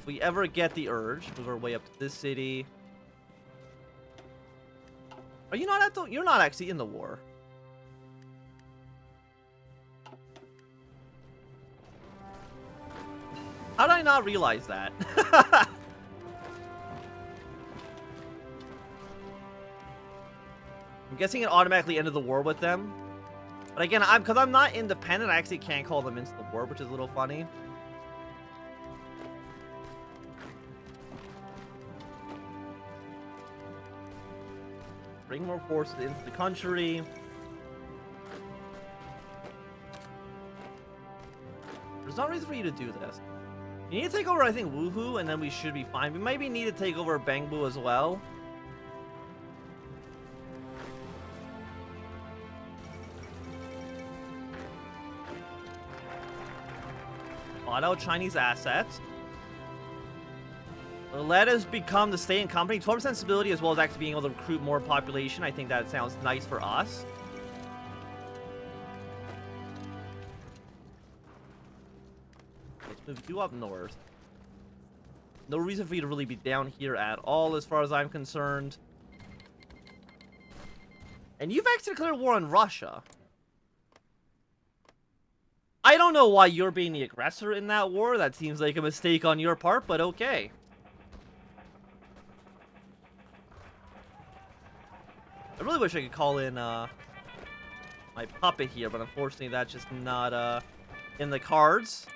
if we ever get the urge, move our way up to this city. Are you not at the... You're not actually in the war. How did I not realize that? I'm guessing it automatically ended the war with them. But again, because I'm not independent, I actually can't call them into the war, which is a little funny. Bring more forces into the country. There's no reason for you to do this. You need to take over, I think, Woohoo, and then we should be fine. We maybe need to take over Bangbu as well. Auto Chinese assets. Let us become the state and company. 12% stability as well as actually being able to recruit more population. I think that sounds nice for us. Let's move you up north. No reason for you to really be down here at all as far as I'm concerned. And you've actually declared war on Russia. I don't know why you're being the aggressor in that war. That seems like a mistake on your part, but okay. I really wish I could call in my puppet here, but unfortunately that's just not in the cards.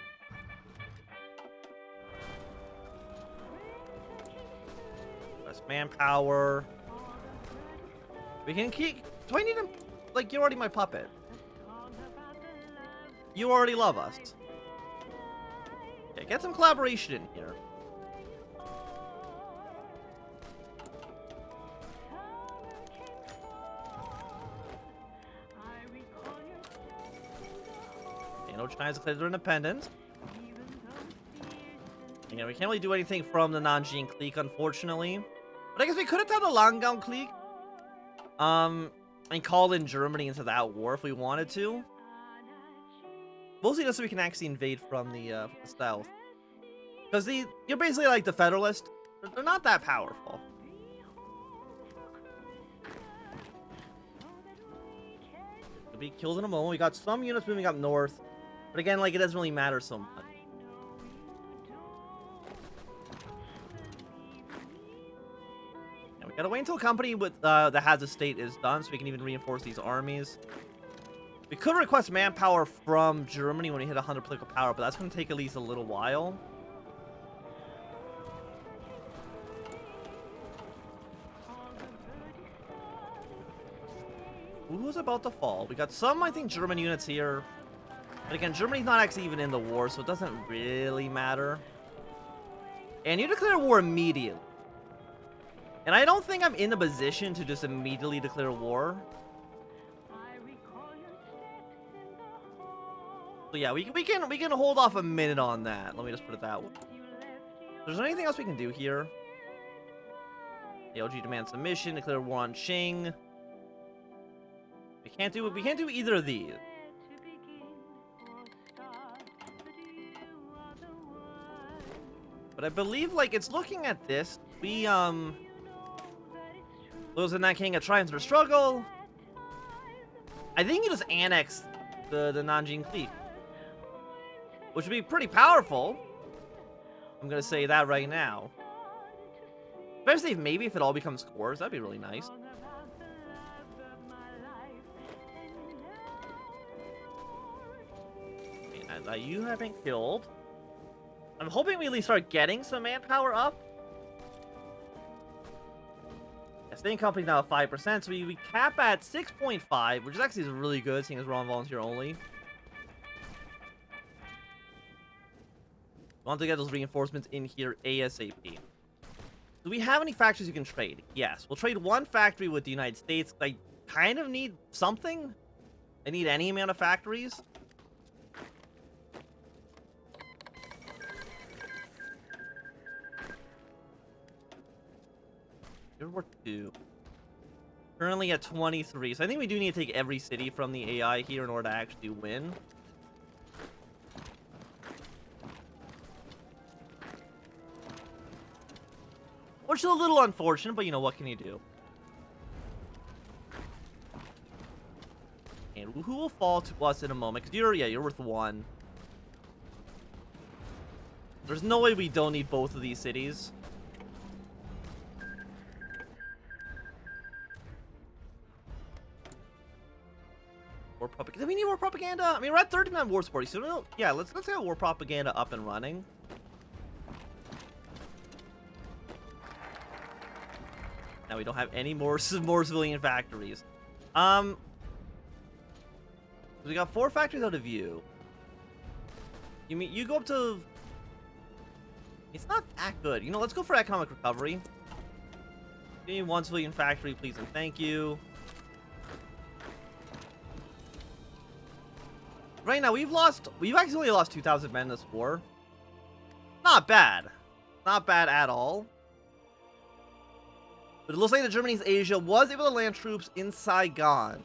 Less manpower. We can keep... Do I need him? Like, you're already my puppet. You already love us. Okay, get some collaboration in here. Okay, no China's declared their independence. Yeah, we can't really do anything from the Nanjing clique, unfortunately. But I guess we could have done the Langang clique. And call in Germany into that war if we wanted to. Mostly just so we can actually invade from the south. Because you're basically like the Federalist. They're not that powerful. Could be killed in a moment. We got some units moving up north. But again, like, it doesn't really matter so much. And we gotta wait until a company with that has a state is done so we can even reinforce these armies. We could request manpower from Germany when we hit 100 political power, but that's going to take at least a little while. Who's about to fall? We got some, I think, German units here. But again, Germany's not actually even in the war, so it doesn't really matter. And you declare war immediately. And I don't think I'm in the position to just immediately declare war. So yeah, we can hold off a minute on that. Let me just put it that way. Is there anything else we can do here? ALG demands submission, declare war on Qing. We can't do either of these. But I believe, like, it's looking at this. We lose in that king a triumph or struggle. I think you just annex the Nanjing clique. Which would be pretty powerful. I'm gonna say that right now. Especially if maybe if it all becomes cores, that'd be really nice. And you have been killed. I'm hoping we at least start getting some manpower up. Yeah, staying company now at 5%, so we cap at 6.5, which is actually really good, seeing as we're on volunteer only. Want to get those reinforcements in here ASAP. Do we have any factories you can trade? Yes. We'll trade one factory with the United States. I kind of need something. I need any amount of factories. World War II. Currently at 23. So I think we do need to take every city from the AI here in order to actually win. Which is a little unfortunate, but you know, what can you do? And who will fall to us in a moment? Because you're worth 1. There's no way we don't need both of these cities. War propaganda. Do we need war propaganda? I mean, we're at 39 war support. So yeah, let's get war propaganda up and running. Now we don't have any more civilian factories. We got 4 factories out of view. You mean you go up to? It's not that good. You know, let's go for economic recovery. Give me 1 civilian factory, please, and thank you. Right now, we've actually only lost 2,000 men in this war. Not bad. Not bad at all. But it looks like the Germany's Asia was able to land troops in Saigon.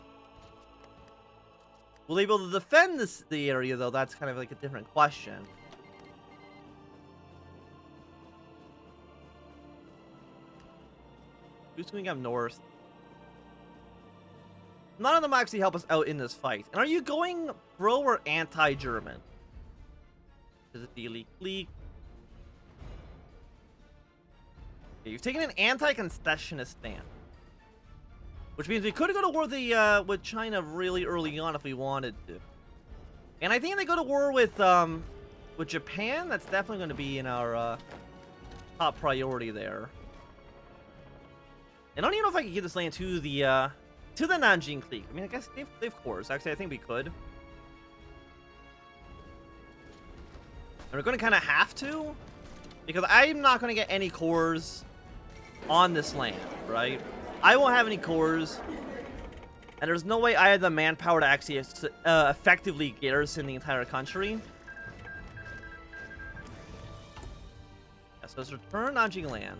Will they be able to defend the area, though? That's kind of like a different question. Who's going up north? None of them actually help us out in this fight. And are you going pro or anti-German? Is it the elite clique? Okay, you've taken an anti-concessionist stance. Which means we could go to war with China really early on if we wanted to. And I think if they go to war with Japan, that's definitely going to be in our top priority there. And I don't even know if I can get this land to the Nanjing clique. I mean, I guess they've course. Actually, I think we could. And we're going to kind of have to, because I'm not going to get any cores on this land, right? I won't have any cores, and there's no way I have the manpower to actually effectively garrison the entire country. Yeah, so let's return Nanjing land.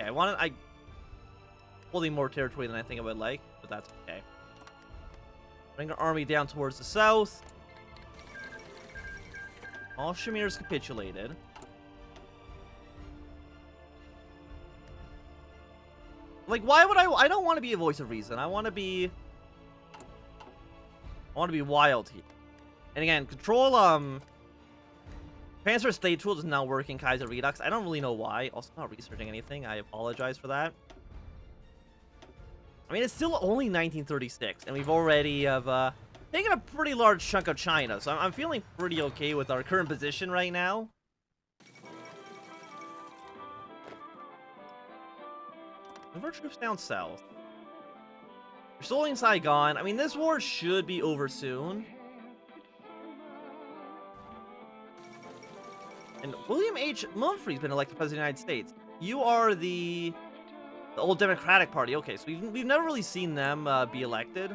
Okay, I holding more territory than I think I would like, but that's okay. Bring our army down towards the south. All Shamir's capitulated. Like, why would I don't want to be a voice of reason. I want to be wild here. And again, control Panzer State Tool does not work in Kaiserredux. I don't really know why. Also, not researching anything. I apologize for that. I mean, it's still only 1936, and we've already taken a pretty large chunk of China, so I'm feeling pretty okay with our current position right now. Move our troops down south. We're still in Saigon. I mean, this war should be over soon. And William H. Mumphrey's been elected president of the United States. You are the old Democratic Party. Okay, so we've never really seen them be elected.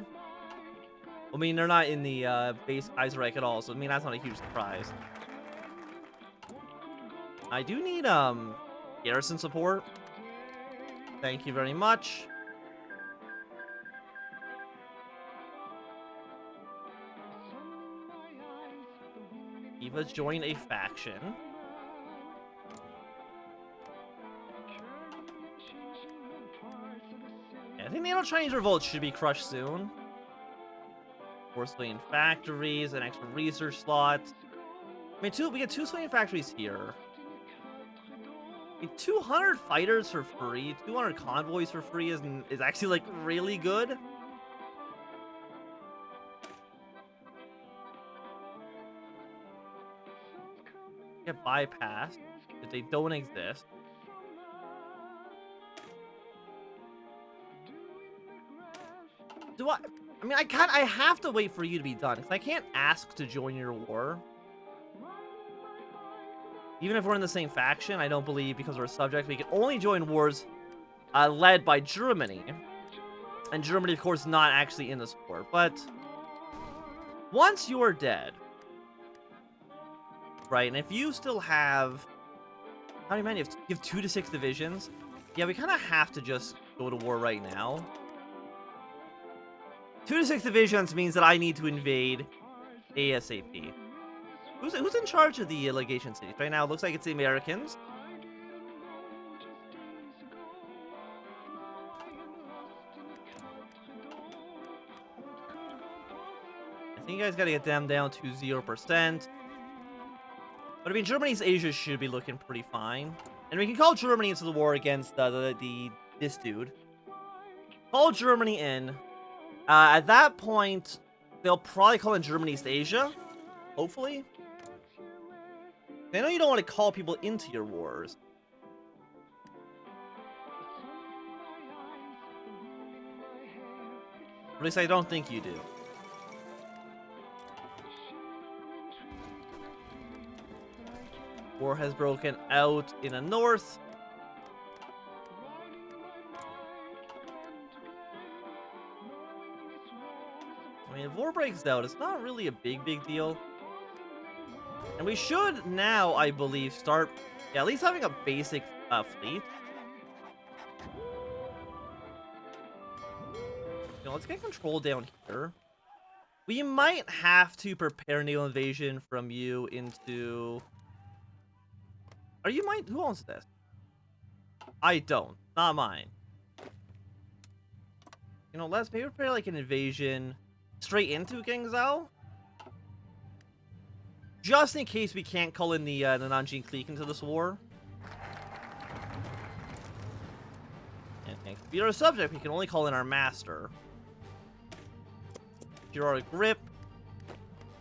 I mean, they're not in the base Kaiserreich at all, so I mean, that's not a huge surprise. I do need garrison support. Thank you very much. Eva's joined a faction. Yeah, I think the Indo-Chinese revolt should be crushed soon. 4 civilian factories, an extra research slot. I mean, we get 2 civilian factories here. I mean, 200 fighters for free, 200 convoys for free is actually, like, really good. Get bypassed if they don't exist. I mean, I have to wait for you to be done, because I can't ask to join your war. Even if we're in the same faction, I don't believe, because we're a subject, we can only join wars led by Germany. And Germany, of course, not actually in this war. But once you're dead, right, and if you still have... How many men? You have 2 to 6 divisions? Yeah, we kind of have to just go to war right now. 2 to 6 divisions means that I need to invade ASAP. Who's in charge of the legation cities right now? It looks like it's the Americans. I think you guys gotta get them down to 0%. But I mean, Germany's Asia should be looking pretty fine. And we can call Germany into the war against this dude. Call Germany in. At that point, they'll probably call in Germany East Asia. Hopefully. I know you don't want to call people into your wars. At least I don't think you do. War has broken out in the north. I mean, if war breaks out, it's not really a big deal. And we should now, I believe, start at least having a basic fleet. You know, let's get control down here. We might have to prepare naval invasion from you into... Are you mine? Who owns this? I don't. Not mine. You know, let's maybe prepare like an invasion straight into Guangzhou. Just in case we can't call in the Nanjing clique into this war. And to be our subject, we can only call in our master. Heroic grip.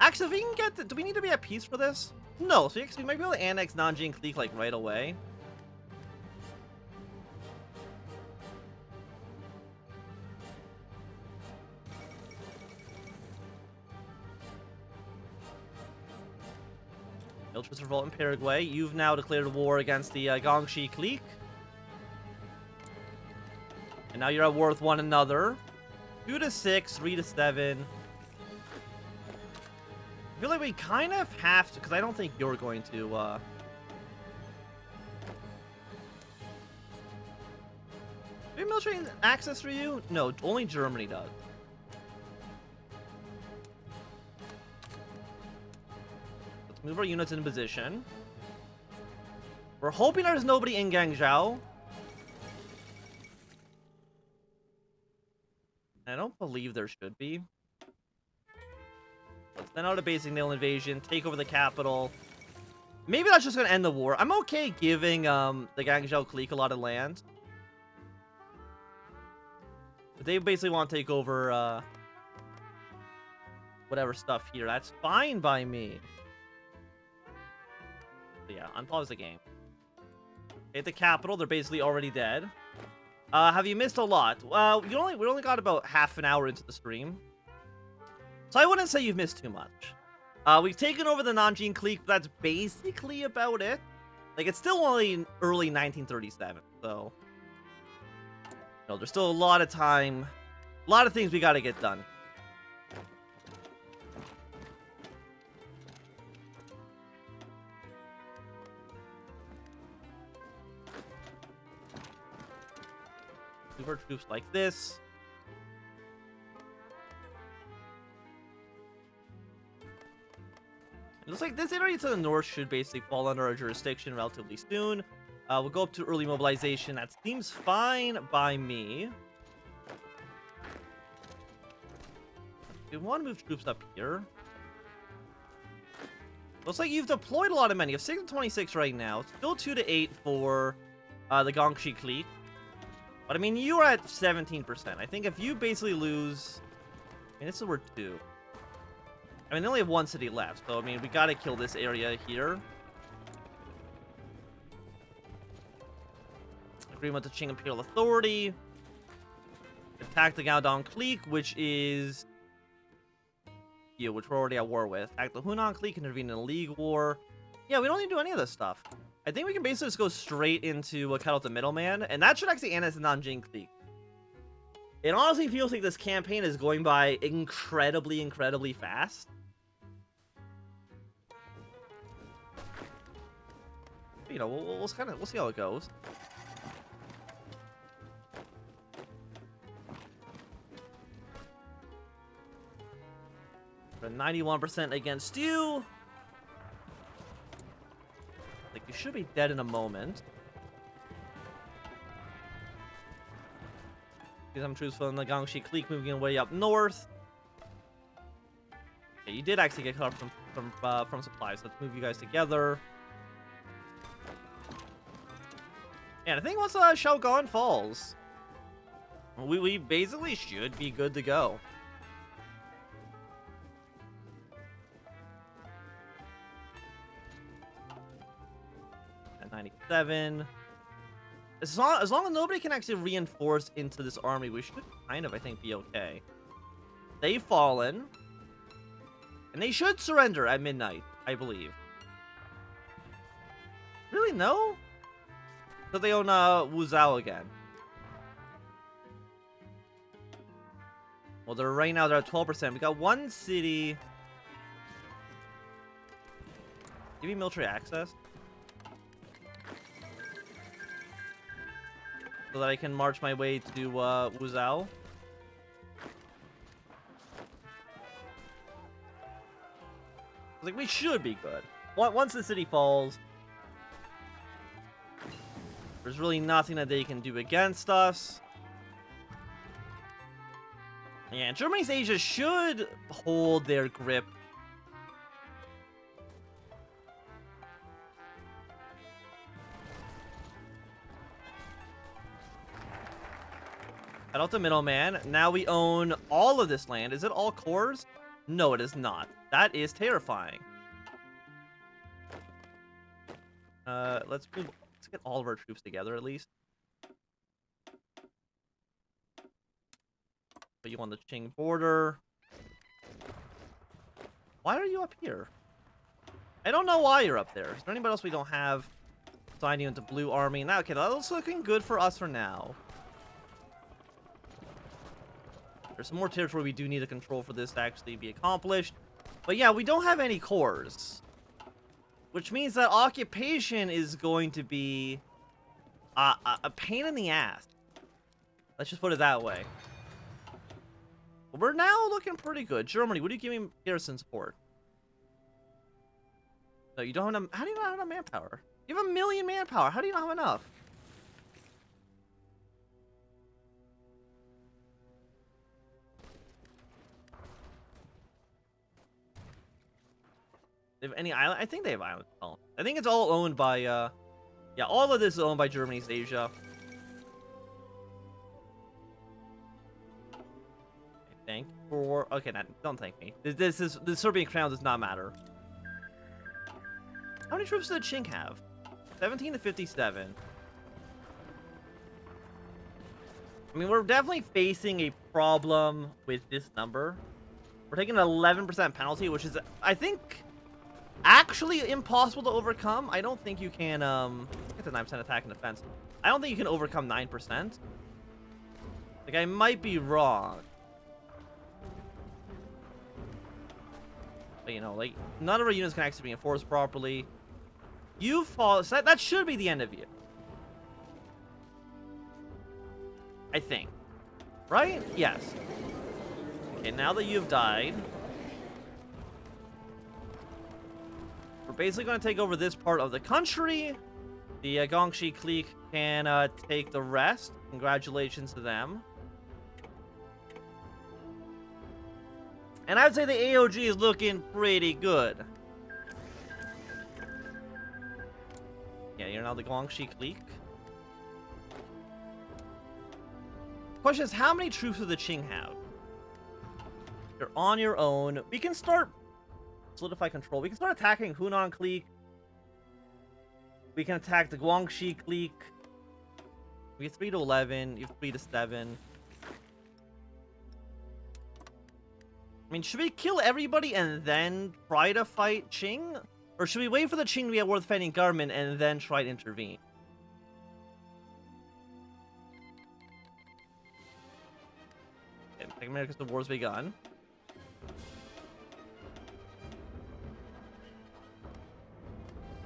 Actually, if we can get the, do we need to be at peace for this? No, so we might be able to annex Nanjing clique like right away. Military's revolt in Paraguay. You've now declared war against the Gongxi clique. And now you're at war with one another. 2 to 6, 3 to 7. I feel like we kind of have to, because I don't think you're going to, do we have military access for you? No, only Germany does. Let's move our units in position. We're hoping there's nobody in Guangzhou. I don't believe there should be. Let's send out a basic naval invasion, take over the capital. Maybe that's just going to end the war. I'm okay giving the Guangzhou clique a lot of land. But they basically want to take over whatever stuff here. That's fine by me. But yeah, unpause the game. Hit the capital. They're basically already dead. Have you missed a lot? We only got about half an hour into the stream. So I wouldn't say you've missed too much. We've taken over the Nanjing clique, but that's basically about it. Like, it's still only early 1937, so... You know, there's still a lot of time. A lot of things we gotta get done. Move our troops like this. It looks like this area to the north should basically fall under our jurisdiction relatively soon. We'll go up to early mobilization. That seems fine by me. We want to move troops up here. Looks like you've deployed a lot of men. You have 6 to 26 right now. Still 2 to 8 for the Gongxi clique. But I mean, you are at 17%. I think if you basically lose... I mean, this is where 2. I mean, they only have 1 city left. So, I mean, we gotta kill this area here. Agreement with the Qing Imperial Authority. Attack the Gaodong clique, which is... Yeah, which we're already at war with. Attack the Hunan clique, intervene in a league war. Yeah, we don't need to do any of this stuff. I think we can basically just go straight into cut out the middleman, and that should actually end us in Nanjing clique. It honestly feels like this campaign is going by incredibly fast. You know, we'll see how it goes. We're 91% against you. You should be dead in a moment. Get some troops from the Gangxi clique moving away up north. Okay, you did actually get cut off from supplies. Let's move you guys together. And I think once Shogun falls, we basically should be good to go. At 97. As long as nobody can actually reinforce into this army, we should kind of, I think, be okay. They've fallen. And they should surrender at midnight, I believe. Really, no? So they own Wuzhou again. Well, right now they're at 12%. We got one city. Give me military access. So that I can march my way to Wuzhou. Like, we should be good. Once the city falls, there's really nothing that they can do against us. Yeah, Germany's Asia should hold their grip. Cut out the middleman. Now we own all of this land. Is it all cores? No, it is not. That is terrifying. Let's get all of our troops together at least. Put you on the Qing border. Why are you up here? I don't know why you're up there. Is there anybody else we don't have? Sign you into Blue Army. Now, okay, that's looking good for us for now. There's some more territory we do need to control for this to actually be accomplished. But yeah, we don't have any cores. Which means that occupation is going to be a pain in the ass. Let's just put it that way. But we're now looking pretty good. Germany, what do you give me garrison support? No, you don't have enough. How do you not have enough manpower? You have 1 million manpower. How do you not have enough? They have any island? I think they have islands. Oh, I think it's all owned by, yeah, all of this is owned by Germany's Asia. Thank you for, okay, don't thank me. The Serbian crown does not matter. How many troops does the Qing have? 17 to 57. I mean, we're definitely facing a problem with this number. We're taking an 11% penalty, which is, I think, actually impossible to overcome. I don't think you can, get the 9% attack and defense. I don't think you can overcome 9%. Like, I might be wrong. But, you know, like, none of our units can actually be enforced properly. You fall, so that should be the end of you. I think. Right? Yes. Okay, now that you've died, we're basically going to take over this part of the country. The Gangxi clique can take the rest. Congratulations to them. And I would say the AOG is looking pretty good. Yeah, you're now the Gangxi clique. Question is, how many troops do the Qing have? You're on your own. We can start solidify control. We can start attacking Hunan clique. We can attack the Guangxi clique. We have 3 to 11. You have 3 to 7. I mean, should we kill everybody and then try to fight Qing? Or should we wait for the Qing to be a worth-fighting government and then try to intervene? Okay, America's the war's begun.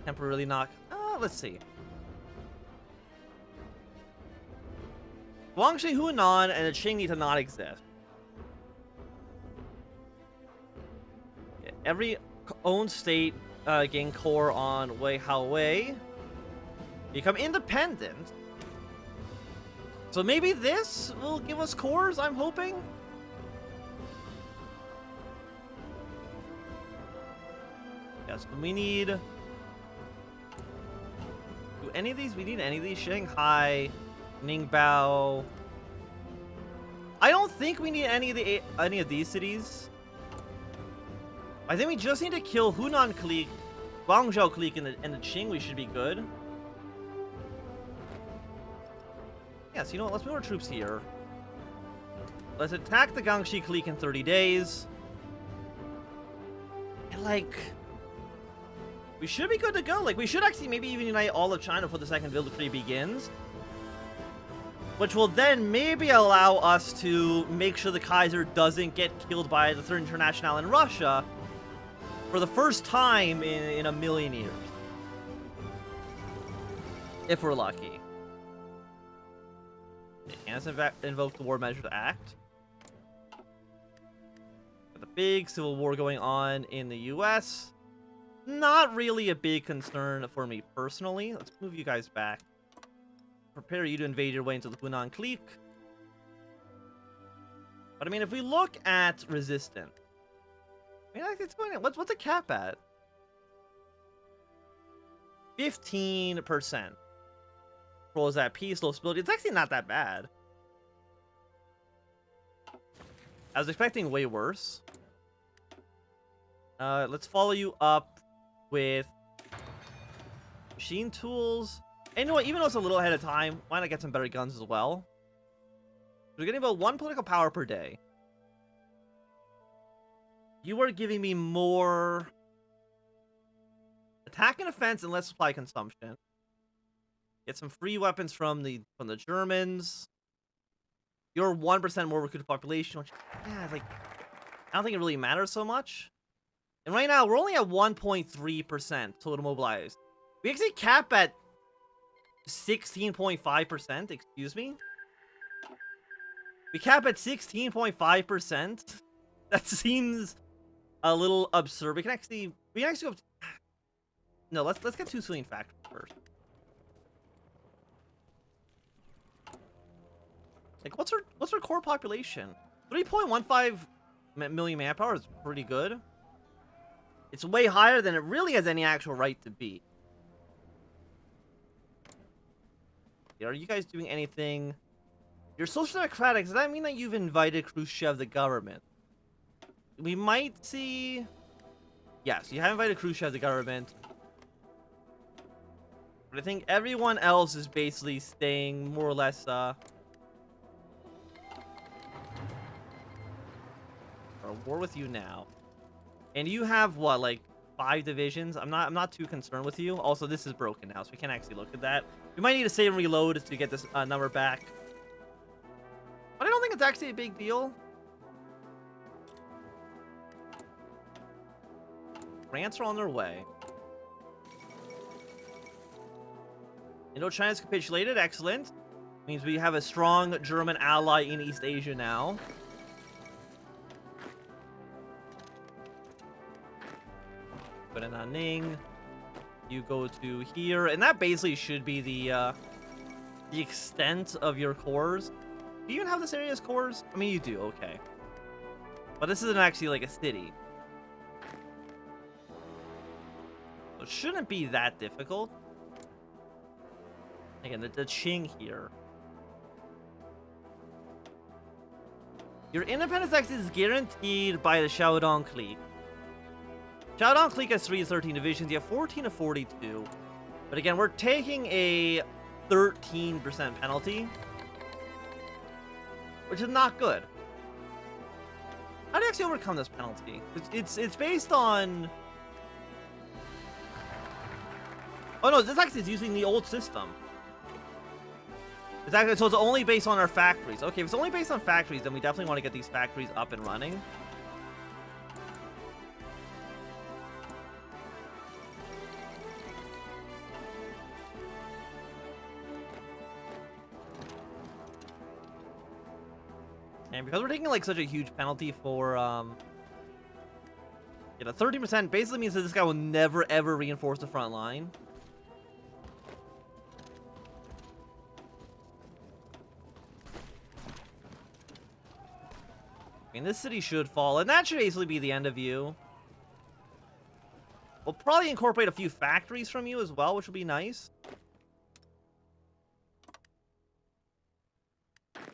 Temporarily knock. Let's see. Guangxi, Hunan, and the Qing need to not exist. Okay, every owned state gain core on WWII. become independent. So maybe this will give us cores, I'm hoping. Yes, we need... Do any of these? We need any of these? Shanghai, Ningbo. I don't think we need any of these cities. I think we just need to kill Hunan clique, Guangzhou clique, and the Qing. We should be good. Yes, you know what? Let's move our troops here. Let's attack the Gangxi clique in 30 days. And, like, we should be good to go. Like, we should actually maybe even unite all of China before the second victory begins. Which will then maybe allow us to make sure the Kaiser doesn't get killed by the Third International in Russia for the first time in a million years. If we're lucky. It has invoked the War Measures Act. Got the big civil war going on in the US. Not really a big concern for me personally. Let's move you guys back. Prepare you to invade your way into the Hunan clique. But I mean, if we look at resistance, I mean, it's going. What's the cap at? 15%. Controls at peace, low stability. It's actually not that bad. I was expecting way worse. Let's follow you up with machine tools. And you know what? Even though it's a little ahead of time, why not get some better guns as well? We're getting about 1 political power per day. You are giving me more attack and defense and less supply consumption. Get some free weapons from the Germans. You're 1% more recruited population, which, yeah, like, I don't think it really matters so much. And right now, we're only at 1.3% total mobilized. We actually cap at 16.5%, excuse me. We cap at 16.5%. That seems a little absurd. We can actually go. No, let's get 2 civilian factories first. Like, what's our core population? 3.15 million manpower is pretty good. It's way higher than it really has any actual right to be. Are you guys doing anything? You're social democratic. Does that mean that you've invited Khrushchev, the government? We might see... Yes, you have invited Khrushchev, the government. But I think everyone else is basically staying more or less, at war with you now. And you have, what, like, 5 divisions? I'm not too concerned with you. Also, this is broken now, so we can't actually look at that. We might need to save and reload to get this number back. But I don't think it's actually a big deal. France are on their way. Indochina's capitulated. Excellent. Means we have a strong German ally in East Asia now. But in Nanning, you go to here, and that basically should be the extent of your cores. Do you even have this area as cores? I mean, you do. Okay, but this isn't actually like a city, so it shouldn't be that difficult. Again, the Qing here. Your independence access is guaranteed by the Shaodong clique. Shaodong clique has 3 to 13 divisions. You have 14 to 42. But again, we're taking a 13% penalty, which is not good. How do you actually overcome this penalty? It's based on... Oh no, this actually is using the old system. It's actually, so it's only based on our factories. Okay, if it's only based on factories, then we definitely want to get these factories up and running. And because we're taking like such a huge penalty for yeah, the 30% basically means that this guy will never ever reinforce the front line. I mean, this city should fall, and that should basically be the end of you. We'll probably incorporate a few factories from you as well, which will be nice.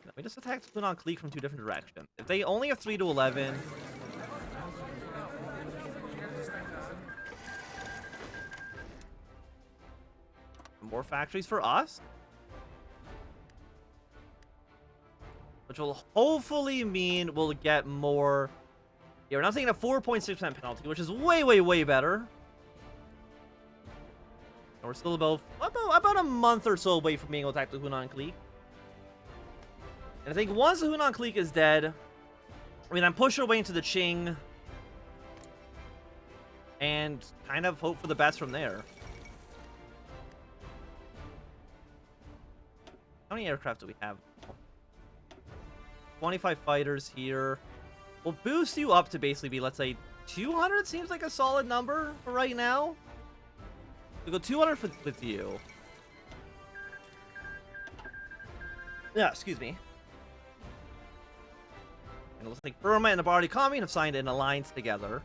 Let me just attack Hunan Clique from 2 different directions. If they only have 3 to 11... More factories for us. Which will hopefully mean we'll get more... Yeah, we're now taking a 4.6% penalty, which is way, way, way better. And we're still about a month or so away from being able to attack the Hunan Clique. And I think once the Hunan Clique is dead, I mean, I'm pushing away into the Qing. And kind of hope for the best from there. How many aircraft do we have? 25 fighters here. We'll boost you up to basically be, let's say, 200 seems like a solid number for right now. We'll go 200 with you. Yeah, excuse me. And it looks like Burma and the Bharati Commune have signed an alliance together.